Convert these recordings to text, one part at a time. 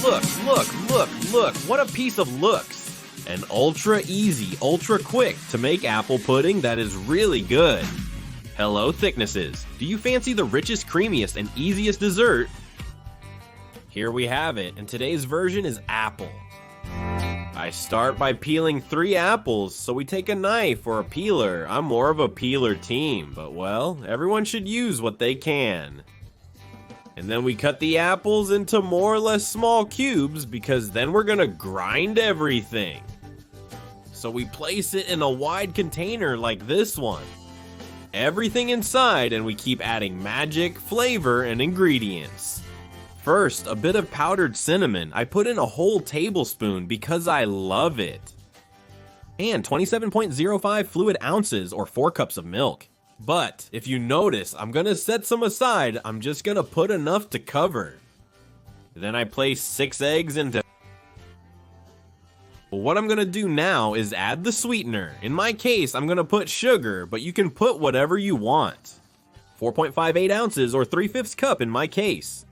Look, what a piece of looks. An ultra easy, ultra quick to make apple pudding that is really good. Hello thicknesses, do you fancy the richest, creamiest, and easiest dessert? Here we have it, and today's version is apple. I start by peeling 3 apples, so we take a knife or a peeler. I'm more of a peeler team, but well, everyone should use what they can. And then we cut the apples into more or less small cubes because then we're gonna grind everything. So we place it in a wide container like this one. Everything inside, and we keep adding magic, flavor, and ingredients. First, a bit of powdered cinnamon. I put in a whole tablespoon because I love it. And 27.05 fluid ounces or 4 cups of milk. But if you notice, I'm gonna set some aside. I'm just gonna put enough to cover. Then I place 6 eggs into. What I'm gonna do now is add the sweetener. In my case, I'm gonna put sugar, but you can put whatever you want. 4.58 ounces or 3/5 cup in my case.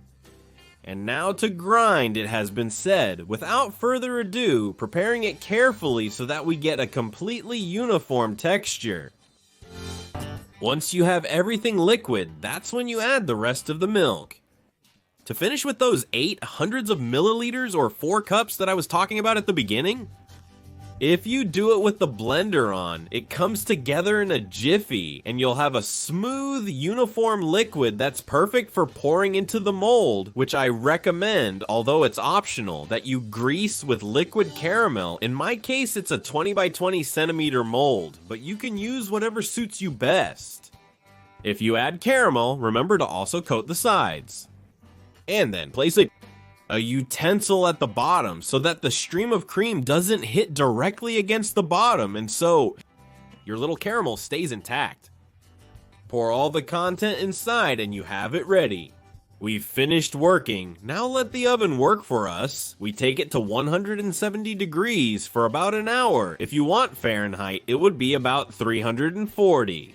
And now to grind, it has been said. Without further ado, preparing it carefully so that we get a completely uniform texture. Once you have everything liquid, that's when you add the rest of the milk. To finish with those 8 hundreds of milliliters or 4 cups that I was talking about at the beginning, if you do it with the blender on, it comes together in a jiffy and you'll have a smooth, uniform liquid that's perfect for pouring into the mold, which I recommend, although it's optional, that you grease with liquid caramel. In my case, it's a 20 by 20 centimeter mold, but you can use whatever suits you best. If you add caramel, remember to also coat the sides. And then place a utensil at the bottom so that the stream of cream doesn't hit directly against the bottom, and so your little caramel stays intact. Pour all the content inside and you have it ready. We've finished working. Now let the oven work for us. We take it to 170 degrees for about an hour. If you want Fahrenheit, it would be about 340.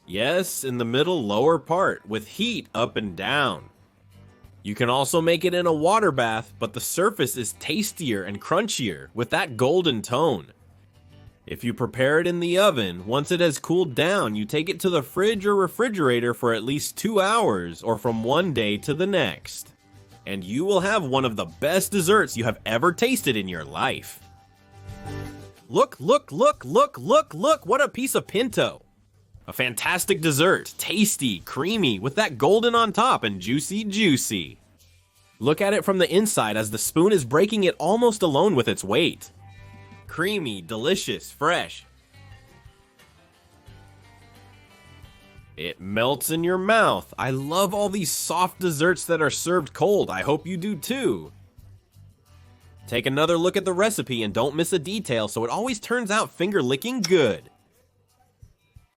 Yes, in the middle lower part with heat up and down. You can also make it in a water bath, but the surface is tastier and crunchier with that golden tone. If you prepare it in the oven, once it has cooled down, you take it to the fridge or refrigerator for at least 2 hours or from one day to the next. And you will have one of the best desserts you have ever tasted in your life. Look, what a piece of pinto. A fantastic dessert, tasty, creamy, with that golden on top and juicy. Look at it from the inside as the spoon is breaking it almost alone with its weight. Creamy, delicious, fresh. It melts in your mouth. I love all these soft desserts that are served cold. I hope you do too. Take another look at the recipe and don't miss a detail so it always turns out finger-licking good.